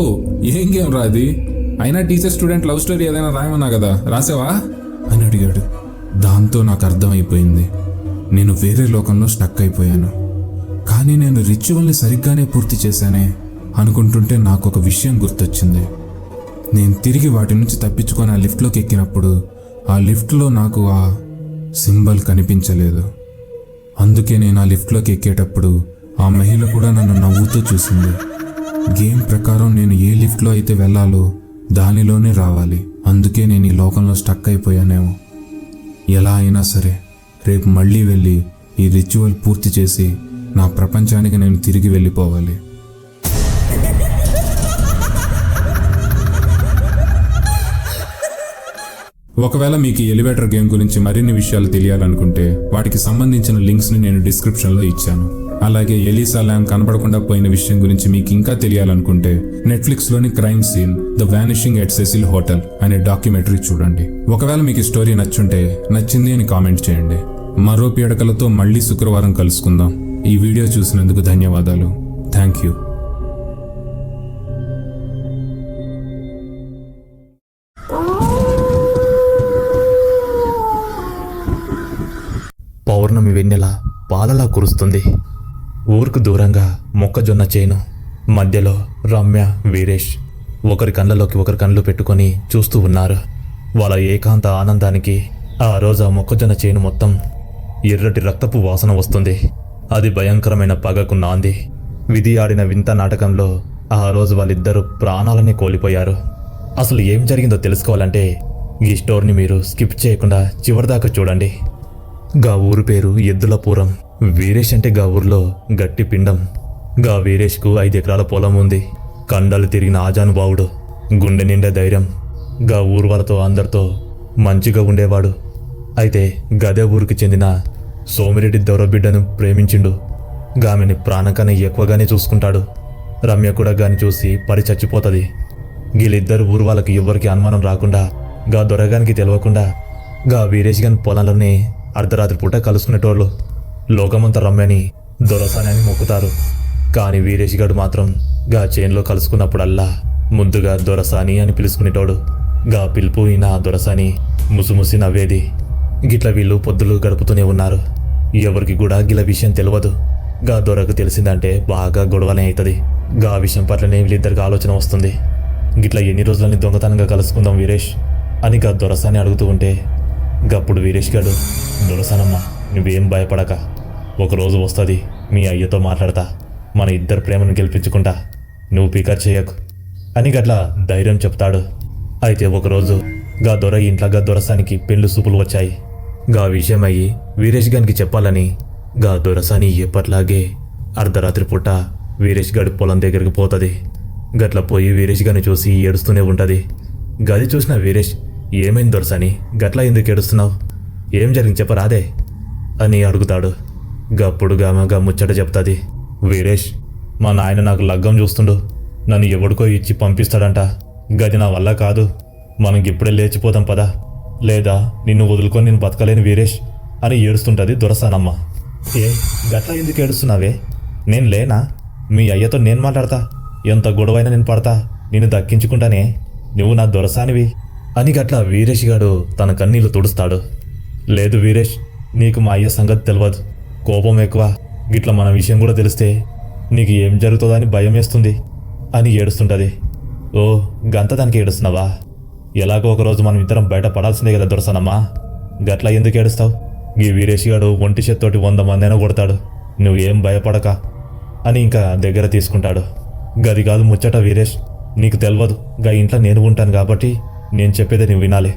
ఏం గేమ్ రా అది? అయినా టీచర్ స్టూడెంట్ లవ్ స్టోరీ ఏదైనా రాయమన్నా కదా, రాసావా అని అడిగాడు. దాంతో నాకు అర్థమైపోయింది, నేను వేరే లోకంలో స్టక్ అయిపోయాను. కానీ నేను రిచువల్ని సరిగ్గానే పూర్తి చేశానే అనుకుంటుంటే నాకు ఒక విషయం గుర్తొచ్చింది. నేను తిరిగి వాటి నుంచి తప్పించుకొని ఆ లిఫ్ట్లోకి ఎక్కినప్పుడు ఆ లిఫ్ట్లో నాకు ఆ సింబల్ కనిపించలేదు. అందుకే నేను ఆ లిఫ్ట్లోకి ఎక్కేటప్పుడు ఆ మహిళ కూడా నన్ను నవ్వుతూ చూసింది. గేమ్ ప్రకారం నేను ఏ లిఫ్ట్లో అయితే వెళ్ళాలో దానిలోనే రావాలి. అందుకే నేను ఈ లోకంలో స్టక్ అయిపోయానేమో. ఎలా అయినా సరే రేపు మళ్ళీ వెళ్ళి ఈ రిచువల్ పూర్తి చేసి నా ప్రపంచానికి నేను తిరిగి వెళ్ళిపోవాలి. ఒకవేళ మీకు ఈ ఎలివేటర్ గేమ్ గురించి మరిన్ని విషయాలు తెలియాలనుకుంటే వాటికి సంబంధించిన లింక్స్ని నేను డిస్క్రిప్షన్లో ఇచ్చాను. అలాగే ఎలీసా ల్యామ్ కనబడకుండా పోయిన విషయం గురించి మీకు ఇంకా తెలియాలనుకుంటే నెట్ఫ్లిక్స్లోని crime scene the vanishing at Cecil hotel అనే డాక్యుమెంటరీ చూడండి. ఒకవేళ మీకు ఈ స్టోరీ నచ్చుంటే నచ్చింది అని కామెంట్ చేయండి. మరో పీడకలతో మళ్ళీ శుక్రవారం కలుసుకుందాం. ఈ వీడియో చూసినందుకు ధన్యవాదాలు. Thank you. పౌర్ణమి వెన్నెల పాలలా కురుస్తుంది. ఊరుకు దూరంగా మొక్కజొన్న చేను మధ్యలో రమ్య, వీరేష్ ఒకరి కళ్ళలోకి ఒకరి కళ్ళు పెట్టుకొని చూస్తూ ఉన్నారు. వాళ్ళ ఏకాంత ఆనందానికి ఆ రోజు ఆ మొక్కజొన్న చేను మొత్తం ఎర్రటి రక్తపు వాసన వస్తుంది. అది భయంకరమైన పగకు నాంది. విధి ఆడిన వింత నాటకంలో ఆ రోజు వాళ్ళిద్దరూ ప్రాణాలనే కోల్పోయారు. అసలు ఏం జరిగిందో తెలుసుకోవాలంటే ఈ స్టోరీని మీరు స్కిప్ చేయకుండా చివరిదాకా చూడండి. గా ఊరు పేరు ఎద్దులపురం. వీరేష్ అంటే గా ఊర్లో గట్టి పిండం. గా వీరేష్కు 5 ఎకరాల పొలం ఉంది. కండలు తిరిగిన ఆజానుబావుడు, గుండె నిండా ధైర్యం. గా ఊరు వాళ్ళతో అందరితో మంచిగా ఉండేవాడు. అయితే గదే ఊరికి చెందిన సోమిరెడ్డి దొరబిడ్డను ప్రేమించిండు. గామెని ప్రాణకన్నా ఎక్కువగానే చూసుకుంటాడు. రమ్య కూడా గాని చూసి పడి చచ్చిపోతుంది. వీళ్ళిద్దరు ఊరు వాళ్ళకి ఎవ్వరికి అనుమానం రాకుండా, గా దొరగానికి తెలియకుండా గా వీరేష్ గాని పొలంలోనే అర్ధరాత్రి పూట కలుసుకునేటోళ్ళు. లోకమంతా రమ్యని దొరసాని మొక్కుతారు. కానీ వీరేష్ గడు మాత్రం గా చేన్లో కలుసుకున్నప్పుడల్లా ముద్దుగా దొరసాని అని పిలుచుకునేటోడు. గా పిలుపు ఈయన దొరసాని ముసిముసి నవ్వేది. గిట్ల వీళ్ళు పొద్దులు గడుపుతూనే ఉన్నారు. ఎవరికి కూడా గిల విషయం తెలియదు. గా దొరకు తెలిసిందంటే బాగా గొడవనే అవుతుంది. గా విషయం పట్లనే వీళ్ళిద్దరికి ఆలోచన వస్తుంది. గిట్ల ఎన్ని రోజులని దొంగతనంగా కలుసుకుందాం వీరేష్ అని గా దొరసాని అడుగుతూ ఉంటే, గప్పుడు వీరేష్ గారు, దొరసానమ్మ నువ్వేం భయపడక, ఒకరోజు వస్తుంది మీ అయ్యతో మాట్లాడతా, మన ఇద్దరు ప్రేమను గెలిపించుకుంటా, నువ్వు పికర్ చేయకు అని గట్లా ధైర్యం చెప్తాడు. అయితే ఒకరోజు గా దొర ఇంట్లో గా దొరసానికి పెళ్లి సూపులు వచ్చాయి. గా విషయం అయ్యి వీరేష్ గారికి చెప్పాలని గా దొరసాని ఎప్పట్లాగే అర్ధరాత్రి పూట వీరేష్ గడి పొలం దగ్గరికి పోతుంది. గట్ల పోయి వీరేష్ గారిని చూసి ఏడుస్తూనే ఉంటుంది. గది చూసిన వీరేష్, ఏమైంది దొరసని గట్లా ఎందుకు ఏడుస్తున్నావు, ఏం జరిగింది చెప్పరాదే అని అడుగుతాడు. గప్పుడు గామగా ముచ్చట చెప్తుంది. వీరేష్, మా నాయన నాకు లగ్గం చూస్తుండు, నన్ను ఎవడికో ఇచ్చి పంపిస్తాడంట. గది నా వల్ల కాదు, మనం ఇప్పుడే లేచిపోతాం పదా, లేదా నిన్ను వదులుకొని నేను బతకలేను వీరేష్ అని ఏడుస్తుంటుంది దొరసానమ్మ. ఏ గట్లా ఎందుకు ఏడుస్తున్నావే, నేను లేనా, మీ అయ్యతో నేను మాట్లాడతా, ఎంత గొడవైనా నేను పడతా, నిన్ను దక్కించుకుంటానే, నువ్వు నా దొరసానివి అని గట్లా వీరేష్ గాడు తన కన్నీళ్లు తుడుస్తాడు. లేదు వీరేష్, నీకు మా అయ్య సంగతి తెలియదు, కోపం ఎక్కువ, గిట్ల మన విషయం కూడా తెలిస్తే నీకు ఏం జరుగుతుందని భయం వేస్తుంది అని ఏడుస్తుంటుంది. ఓ గంత దానికి ఏడుస్తున్నావా, ఎలాగో ఒకరోజు మనం ఇద్దరం బయట పడాల్సిందే కదా దొరసనమ్మా, గట్లా ఎందుకు ఏడుస్తావు, ఈ వీరేష్ గాడు ఒంటి చేత్తోటి 100 మందైనా కొడతాడు, నువ్వేం భయపడక అని ఇంకా దగ్గర తీసుకుంటాడు. గది కాదు ముచ్చట వీరేష్, నీకు తెలియదు, గా ఇంట్లో నేను ఉంటాను కాబట్టి నేను చెప్పేది నువ్వు వినాలి.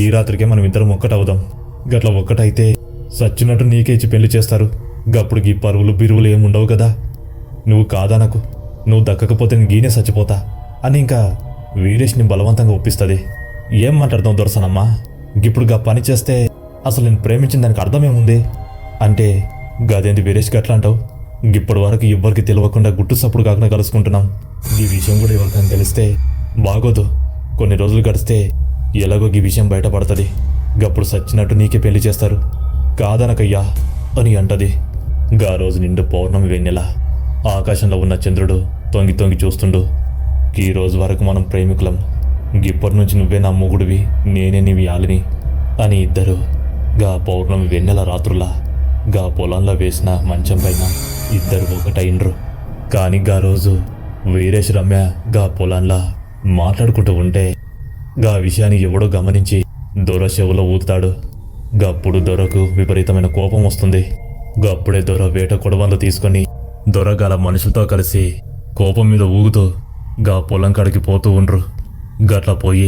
ఈ రాత్రికే మనం ఇద్దరం ఒక్కటవుదాం, గట్ల ఒక్కటైతే సచ్చినట్టు నీకే ఇచ్చి పెళ్లి చేస్తారు, గప్పుడు ఈ పరువులు బిరువులు ఏముండవు కదా, నువ్వు కాదనకు, నువ్వు దక్కకపోతే నేను గీనే చచ్చిపోతా అని ఇంకా వీరేష్ని బలవంతంగా ఒప్పిస్తుంది. ఏం మాట్లాడతావు దొరసనమ్మా, ఇప్పుడు గా పని చేస్తే అసలు నేను ప్రేమించిన దానికి అర్థమేముంది అంటే, గదేంటి వీరేష్ గట్లా అంటావు, ఇప్పటి వరకు ఎవ్వరికి తెలియకుండా గుట్టు సప్పుడు కాకుండా కలుసుకుంటున్నాం, ఈ విషయం కూడా ఎవరికైనా తెలిస్తే బాగోదు, కొన్ని రోజులు గడిస్తే ఎలాగో ఈ విషయం బయటపడుతుంది, గప్పుడు సచ్చినట్టు నీకే పెళ్లి చేస్తారు, కాదనకయ్యా అని అంటది. గా రోజు నిండు పౌర్ణమి వెన్నెల, ఆకాశంలో ఉన్న చంద్రుడు తొంగి తొంగి చూస్తుండు. ఈ రోజు వరకు మనం ప్రేమికులం, ఇప్పటి నుంచి నువ్వే నా మొగుడివి, నేనే నీవి ఆలిని అని ఇద్దరు గా పౌర్ణమి వెన్నెల రాత్రుల గా పొలంలో వేసిన మంచం పైన ఇద్దరు ఒకటైండ్రు. కానీ గా రోజు వీరేష్ రమ్య గా పొలంలా మాట్లాడుకుంటూ ఉంటే గా విషయాన్ని ఎవడో గమనించి దొర చెవులో ఊదుతాడు. గప్పుడు దొరకు విపరీతమైన కోపం వస్తుంది. గప్పుడే దొర వేట కొడవలు తీసుకొని దొర గల మనుషులతో కలిసి కోపం మీద ఊగుతూ గా పొలం కాడికి పోతూ ఉండ్రు. గట్ల పోయి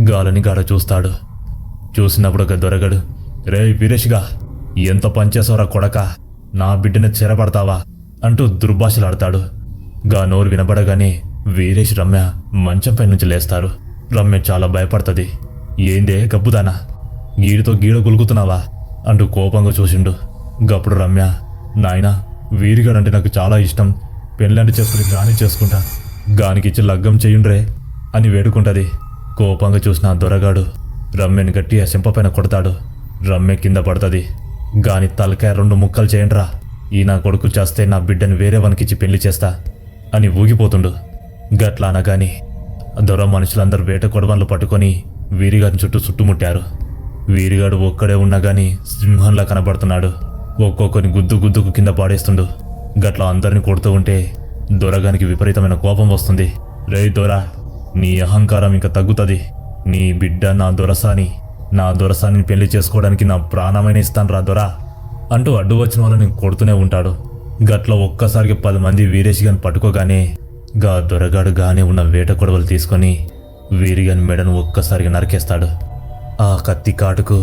గాలని గాడ చూస్తాడు. చూసినప్పుడు ఒక దొరగడు, రే వీరేష్గా, ఎంత పనిచేసావురా కొడక, నా బిడ్డని చెరపడతావా అంటూ దుర్భాషలాడతాడు. గా నోరు వినబడగానే వీరేష్ రమ్య మంచంపై నుంచి లేస్తారు. రమ్య చాలా భయపడుతుంది. ఏందే గబ్బుదానా, గీడితో గీడ గులుగుతున్నావా అంటూ కోపంగా చూసిండు. గప్పుడు రమ్య, నాయనా వీరిగాడంటే నాకు చాలా ఇష్టం, పెళ్ళంటి చేసుకుని గాని చేసుకుంటా, గానికిచ్చి లగ్గం చెయ్యుండ్రే అని వేడుకుంటుంది. కోపంగా చూసిన దొరగాడు రమ్యని గట్టి ఆ చెంపపైన కొడతాడు. రమ్య కింద పడుతుంది. గాని తలకాయ 2 ముక్కలు చేయండిరా, ఈ నా కొడుకు చేస్తే నా బిడ్డని వేరే వనికిచ్చి పెళ్లి చేస్తా అని ఊగిపోతుండు. గట్లా అనగాని దొర మనుషులందరూ వేట కొడవన్లు పట్టుకొని వీరిగాడిని చుట్టుముట్టారు. వీరిగాడు ఒక్కడే ఉన్నా గాని సింహంలా కనబడుతున్నాడు. ఒక్కొక్కరిని గుద్దుకు కింద పాడేస్తుండు. గట్లా అందరిని కొడుతూ ఉంటే దొరగానికి విపరీతమైన కోపం వస్తుంది. రే దొర, నీ అహంకారం ఇంకా తగ్గుతుంది, నీ బిడ్డ నా దొరసాని పెళ్లి చేసుకోవడానికి నా ప్రాణమైన ఇస్తాను రా దొర అంటూ అడ్డు వచ్చిన వాళ్ళని కొడుతూనే ఉంటాడు. గట్ల ఒక్కసారికి 10 మంది వీరేష్ గాని పట్టుకోగానే గా దొరగాడు గానే ఉన్న వేట కొడవలు తీసుకొని వీరిగాని మెడను ఒక్కసారిగా నరికేస్తాడు. ఆ కత్తి కాటుకు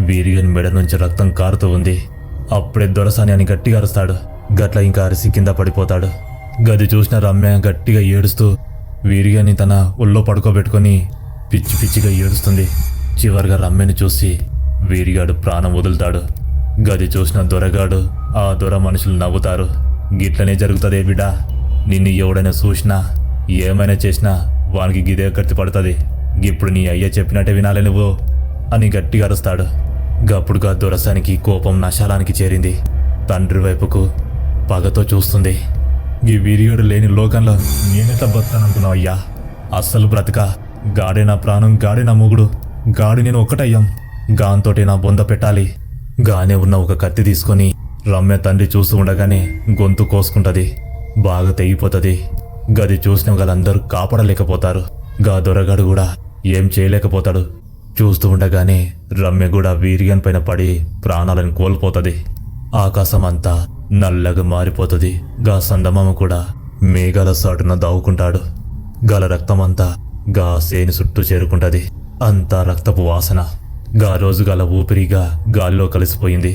వీరిగాని మెడ నుంచి రక్తం కారుతూ ఉంది. అప్పుడే దొరసాని అని గట్టిగా అరుస్తాడు. గట్ల ఇంకా అరిసి కింద పడిపోతాడు. గది చూసిన రమ్య గట్టిగా ఏడుస్తూ వీరిగాని తన ఒళ్ళో పడుకోబెట్టుకొని పిచ్చి పిచ్చిగా ఏడుస్తుంది. చివరిగా రమ్యని చూసి వీరిగాడు ప్రాణం వదులుతాడు. గది చూసిన దొరగాడు ఆ దొర మనుషులు నవ్వుతారు. గిట్లనే జరుగుతుంది బిడ్డా, నిన్ను ఎవడైనా చూసినా ఏమైనా చేసినా వానికి గిదే కత్తి పడుతుంది, ఇప్పుడు నీ అయ్య చెప్పినట్టే వినాలి నువ్వు అని గట్టిగా అరుస్తాడు. గప్పుడుగా దొరసానికి కోపం నశాలానికి చేరింది. తండ్రి వైపుకు పగతో చూస్తుంది. ఈ వీరిగాడు లేని లోకంలో నేనెట్లా బతాననుకున్నావు అయ్యా, అస్సలు బ్రతక, గాడే నా ప్రాణం, గాడే నా మొగుడు, గాడి నేను ఒక్కటయ్యాం, గాంతోటే నా బొంద పెట్టాలి. గానే ఉన్న ఒక కత్తి తీసుకొని రమ్య తండ్రి చూస్తూ ఉండగానే గొంతు కోసుకుంటది. బాగా తెగిపోతుంది. గది చూసిన వాళ్ళందరూ కాపాడలేకపోతారు. గా దొరగాడు కూడా ఏం చేయలేకపోతాడు. చూస్తూ ఉండగానే రమ్య కూడా వీరిగన్ పైన పడి ప్రాణాలను కోల్పోతుంది. ఆకాశం అంతా నల్లగా మారిపోతుంది. గా సందమామ కూడా మేఘాల సాటున దావుకుంటాడు. గల రక్తమంతా గా సేని చుట్టూ చేరుకుంటది. అంతా రక్తపు వాసన. గా రోజు గల ఊపిరిగా గాలిలో కలిసిపోయింది.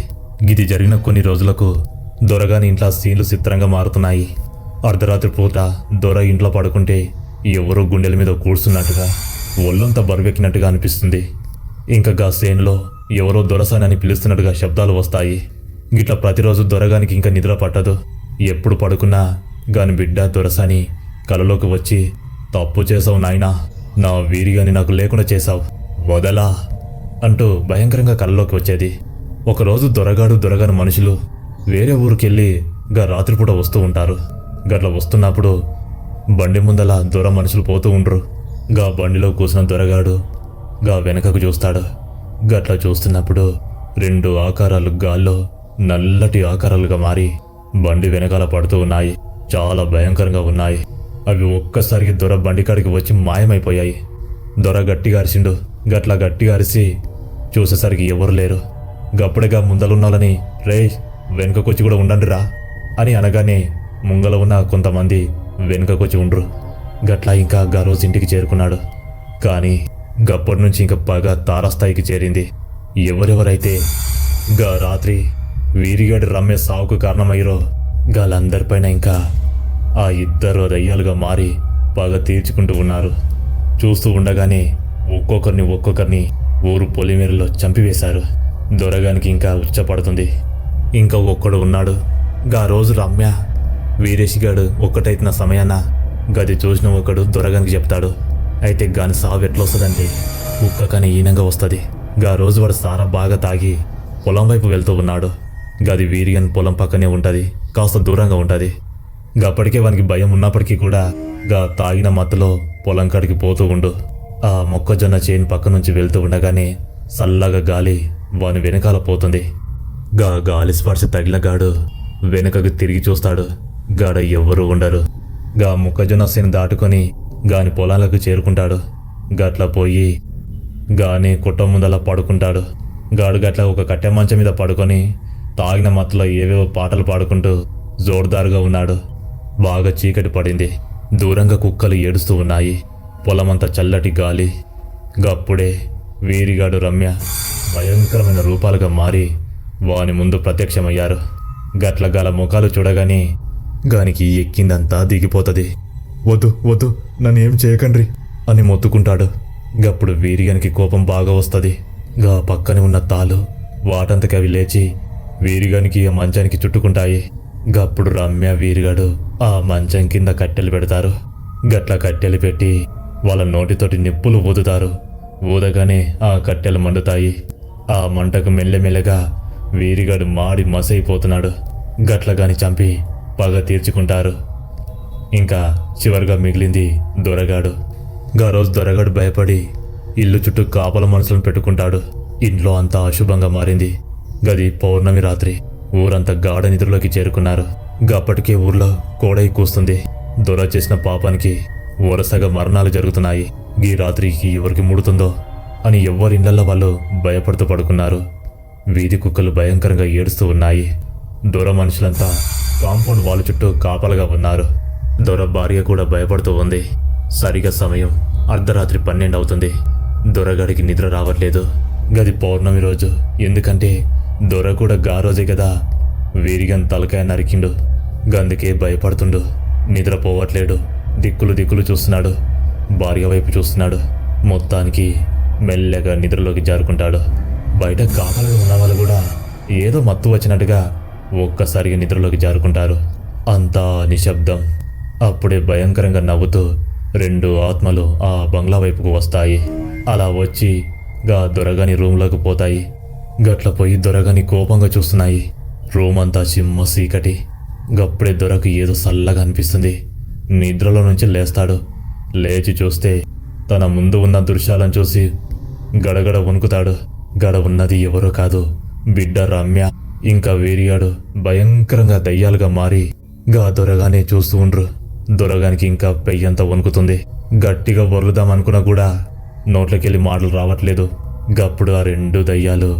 ఇది జరిగిన కొన్ని రోజులకు దొరగాని ఇంట్లో సీన్లు చిత్రంగా మారుతున్నాయి. అర్ధరాత్రి పూట దొర ఇంట్లో పడుకుంటే ఎవరో గుండెల మీద కూర్చున్నట్టుగా ఒళ్ళంతా బరువెక్కినట్టుగా అనిపిస్తుంది. ఇంకా గా సేన్లో ఎవరో దొరసానని పిలుస్తున్నట్టుగా శబ్దాలు వస్తాయి. గిట్లా ప్రతిరోజు దొరగానికి ఇంకా నిద్ర పట్టదు. ఎప్పుడు పడుకున్నా గాని బిడ్డ దొరసాని కలలోకి వచ్చి, తప్పు చేసావు నాయనా, నా వీరిగాని నాకు లేకుండా చేశావు, వదలా అంటూ భయంకరంగా కలలోకి వచ్చేది. ఒకరోజు దొరగాని మనుషులు వేరే ఊరికెళ్ళి గా రాత్రిపూట వస్తూ ఉంటారు. గట్ల వస్తున్నప్పుడు బండి ముందల దొర మనుషులు పోతూ ఉండ్రు. గా బండిలో కూర్చున్న దొరగాడు గా వెనకకు చూస్తాడు. గట్ల చూస్తున్నప్పుడు 2 ఆకారాలు గాల్లో నల్లటి ఆకారాలుగా మారి బండి వెనకాల పడుతూ ఉన్నాయి. చాలా భయంకరంగా ఉన్నాయి. అవి ఒక్కసారికి దొర బండికాడికి వచ్చి మాయమైపోయాయి. దొర గట్టిగా అరిచిండు. గట్లా గట్టిగా అరిసి చూసేసరికి ఎవరు లేరు. గప్పుడేగా ముందలున్నాలని, రే వెనుకకొచ్చి కూడా ఉండండిరా అని అనగానే ముంగల ఉన్న కొంతమంది వెనుకకొచ్చి ఉండ్రు. గట్లా ఇంకా గా రోజు ఇంటికి చేరుకున్నాడు. కానీ గప్పటి నుంచి ఇంకా పగ తారాస్థాయికి చేరింది. ఎవరెవరైతే గా రాత్రి వీరిగాడి రమ్య సావుకు కారణమయ్యారో గాళ్ళందరిపైన ఇంకా ఆ 2 దయ్యాలుగా మారి పగ తీర్చుకుంటూ ఉన్నారు. చూస్తూ ఉండగానే ఒక్కొక్కరిని ఊరు పొలిమేరలో చంపివేశారు. దొరగానికి ఇంకా ఉచ్చపడుతుంది. ఇంకా ఒక్కడు ఉన్నాడు. గా రోజు రమ్య వీరేషిగాడు ఒక్కటైతున్న సమయాన గది చూసిన ఒకడు దొరగానికి చెప్తాడు. అయితే గాని సావు ఎట్లొస్తుందంటే కుక్క కానీ ఈనంగా వస్తుంది. గా రోజు వాడు సారా బాగా తాగి పొలం వైపు వెళ్తూ ఉన్నాడు. గది వీరిగన్ పొలం పక్కనే ఉంటుంది, కాస్త దూరంగా ఉంటుంది. గప్పటికే వానికి భయం ఉన్నప్పటికీ కూడా గా తాగిన మత్తులో పొలం కాడికి పోతూ ఉండు. ఆ మొక్కజొన్న చేను పక్క నుంచి వెళ్తూ ఉండగానే చల్లగా గాలి వాని వెనకాల పోతుంది. గా గాలి స్పర్శ తగిలిన గాడు వెనకకు తిరిగి చూస్తాడు. గాడ ఎవ్వరూ ఉండరు. గా మొక్కజొన్న చేను దాటుకొని గాని పొలాలకు చేరుకుంటాడు. గట్ల పోయి గాని కుట్ట ముందలా పడుకుంటాడు. గాడు గట్ల ఒక కట్టె మంచం మీద పడుకొని తాగిన మత్తులో ఏవేవో పాటలు పాడుకుంటూ జోర్దారుగా ఉన్నాడు. బాగా చీకటి పడింది. దూరంగా కుక్కలు ఏడుస్తూ ఉన్నాయి. పొలమంతా చల్లటి గాలి. గప్పుడే వీరిగాడు రమ్య భయంకరమైన రూపాలుగా మారి వాని ముందు ప్రత్యక్షమయ్యారు. గట్ల గల ముఖాలు చూడగానే గానికి ఎక్కిందంతా దిగిపోతుంది. వద్దు వద్దు నన్ను ఏం చేయకండ్రి అని మొత్తుకుంటాడు. గప్పుడు వీరిగానికి కోపం బాగా వస్తుంది. గా పక్కనే ఉన్న తాళ్ళు వాటంతకి అవి లేచి వీరిగానికి ఆ మంచానికి చుట్టుకుంటాయి. గప్పుడు రమ్య వీరిగాడు ఆ మంచం కింద కట్టెలు పెడతారు. గట్ల కట్టెలు పెట్టి వాళ్ళ నోటితోటి నిప్పులు ఊదుతారు. ఊదగానే ఆ కట్టెలు మండుతాయి. ఆ మంటకు మెల్లమెల్లగా వీరిగాడు మాడి మసైపోతున్నాడు. గట్లగాని చంపి పగ తీర్చుకుంటారు. ఇంకా చివరిగా మిగిలింది దొరగాడు. గా రోజు దొరగాడు భయపడి ఇల్లు చుట్టూ కాపల మనుషులను పెట్టుకుంటాడు. ఇంట్లో అంతా అశుభంగా మారింది. గది పౌర్ణమి రాత్రి. ఊరంతా గాఢ నిద్రలోకి చేరుకున్నారు. గప్పటికే ఊర్లో కోడై కూస్తుంది. దొర చేసిన పాపానికి వరుసగా మరణాలు జరుగుతున్నాయి. ఈ రాత్రికి ఎవరికి ముడుతుందో అని ఎవ్వరిళ్లలో వాళ్ళు భయపడుతూ పడుకున్నారు. వీధి కుక్కలు భయంకరంగా ఏడుస్తూ ఉన్నాయి. దొర మనుషులంతా కాంపౌండ్ వాళ్ళ చుట్టూ కాపలుగా ఉన్నారు. దొర భార్య కూడా భయపడుతూ ఉంది. సరిగా సమయం అర్ధరాత్రి 12 అవుతుంది. దొరగాడికి నిద్ర రావట్లేదు. గది పౌర్ణమి రోజు. ఎందుకంటే దొర కూడా గా రోజే కదా వీరిగన్ తలకాయ నరికిండు. గందుకే భయపడుతుండు. నిద్రపోవట్లేడు. దిక్కులు చూస్తున్నాడు. భార్య వైపు చూస్తున్నాడు. మొత్తానికి మెల్లగా నిద్రలోకి జారుకుంటాడు. బయట కాపలుగా ఉన్న వాళ్ళు కూడా ఏదో మత్తు వచ్చినట్టుగా ఒక్కసారిగా నిద్రలోకి జారుకుంటారు. అంతా నిశ్శబ్దం. అప్పుడే భయంకరంగా నవ్వుతూ 2 ఆత్మలు ఆ బంగ్లా వైపుకు వస్తాయి. అలా వచ్చి గా దొరగాని రూమ్లోకి పోతాయి. గట్ల పోయి దొరగాని కోపంగా చూస్తున్నాయి. రూమ్ అంతా చిమ్మ చీకటి. గప్పుడే దొరకు ఏదో చల్లగా అనిపిస్తుంది. నిద్రలో నుంచి లేస్తాడు. లేచి చూస్తే తన ముందు ఉన్న దృశ్యాలను చూసి గడగడ వణుకుతాడు. గడ ఉన్నది ఎవరో కాదు, బిడ్డ రమ్య. ఇంకా వీరిగాడు భయంకరంగా దయ్యాలుగా మారి గా దొరగానే చూస్తూ ఉండ్రు. దొరగానికి ఇంకా పెయ్యంతా వణుకుతుంది. గట్టిగా వరులుదామనుకున్నా కూడా నోట్లోకెళ్ళి మాటలు రావట్లేదు. గప్పుడు ఆ 2 దయ్యాలు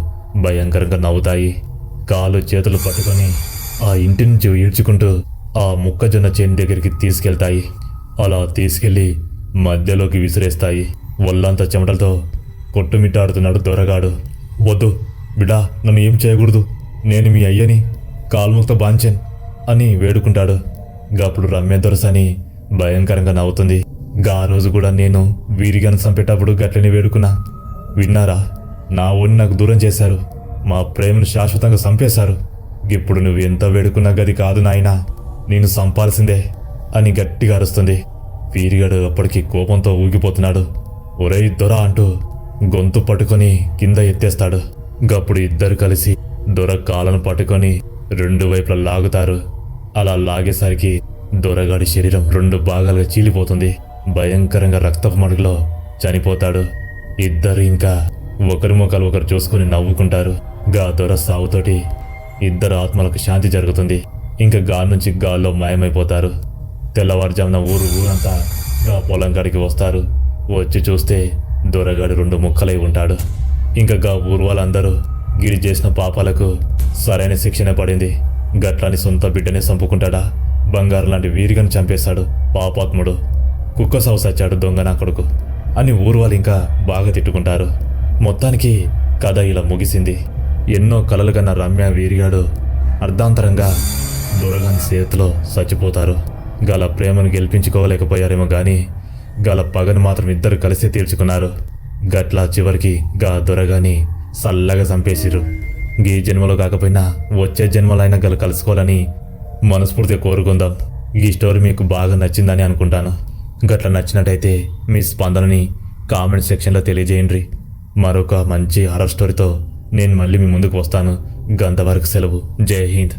భయంకరంగా నవ్వుతాయి. కాలు చేతులు పట్టుకొని ఆ ఇంటి నుంచి ఈడ్చుకుంటూ ఆ మొక్కజొన్న చేను దగ్గరికి తీసుకెళ్తాయి. అలా తీసుకెళ్లి మధ్యలోకి విసిరేస్తాయి. ఒళ్ళంతా చెమటలతో కొట్టుమిట్టాడుతున్నాడు దొరగాడు. వద్దు బిడా, నన్ను ఏం చేయకూడదు, నేను మీ అయ్యని కాల్ముక్త బాంచెన్ అని వేడుకుంటాడు. గప్పుడు రమ్య దొరసని భయంకరంగా నవ్వుతుంది. గా రోజు కూడా నేను వీరిగాను చంపేటప్పుడు గట్లని వేడుకున్నా. విన్నారా, నా ఊరిని నాకు దూరం చేశారు, మా ప్రేమను శాశ్వతంగా చంపేశారు. ఇప్పుడు నువ్వు ఎంత వేడుకున్నా గది కాదు నాయనా, నేను చంపాల్సిందే అని గట్టిగా అరుస్తుంది. వీరిగాడు అప్పటికి కోపంతో ఊగిపోతున్నాడు. ఒరేయ్ దొర అంటూ గొంతు పట్టుకొని కింద ఎత్తేస్తాడు. గప్పుడు ఇద్దరు కలిసి దొర కాళ్ళను పట్టుకొని రెండు వైపులా లాగుతారు. అలా లాగేసరికి దొరగాడి శరీరం రెండు భాగాలుగా చీలిపోతుంది. భయంకరంగా రక్తపు మడుగులో చనిపోతాడు. ఇద్దరు ఇంకా ఒకరి ముఖాలు ఒకరు చూసుకుని నవ్వుకుంటారు. గా దొర సావుతోటి ఇద్దరు ఆత్మలకు శాంతి జరుగుతుంది. ఇంకా గాలి నుంచి గాల్లో మాయమైపోతారు. తెల్లవారుజామున ఊరంతా గా పొలం కాడికి వస్తారు. వచ్చి చూస్తే దొరగాడు రెండు ముక్కలై ఉంటాడు. ఇంకా గా ఊరు వాళ్ళందరూ గిరి చేసిన పాపాలకు సరైన శిక్షణ పడింది. గట్లని సొంత బిడ్డనే చంపుకుంటాడా, బంగారం లాంటి వీరిగను చంపేశాడు పాపాత్ముడు, కుక్క సావు సచ్చాడు దొంగ నా కొడుకు అని ఊరు వాళ్ళు ఇంకా బాగా తిట్టుకుంటారు. మొత్తానికి కథ ఇలా ముగిసింది. ఎన్నో కలలు కన్న రమ్య వీరిగాడు అర్ధాంతరంగా దొరగాని చేతిలో చచ్చిపోతారు. గల ప్రేమను గెలిపించుకోలేకపోయారేమో గాని గల పగను మాత్రం ఇద్దరు కలిసే తీర్చుకున్నారు. గట్లా చివరికి గా దొరగాని చల్లగా చంపేసిరు. ఈ జన్మలో కాకపోయినా వచ్చే జన్మలైనా గల కలుసుకోవాలని మనస్ఫూర్తిగా కోరుకుందాం. ఈ స్టోరీ మీకు బాగా నచ్చిందని అనుకుంటాను. గట్లా నచ్చినట్టయితే మీ స్పందనని కామెంట్ సెక్షన్లో తెలియజేయండి. మరొక మంచి హారర్ స్టోరీతో నేను మళ్ళీ మీ ముందుకు వస్తాను. గంతవరకు సెలవు. జై హింద్.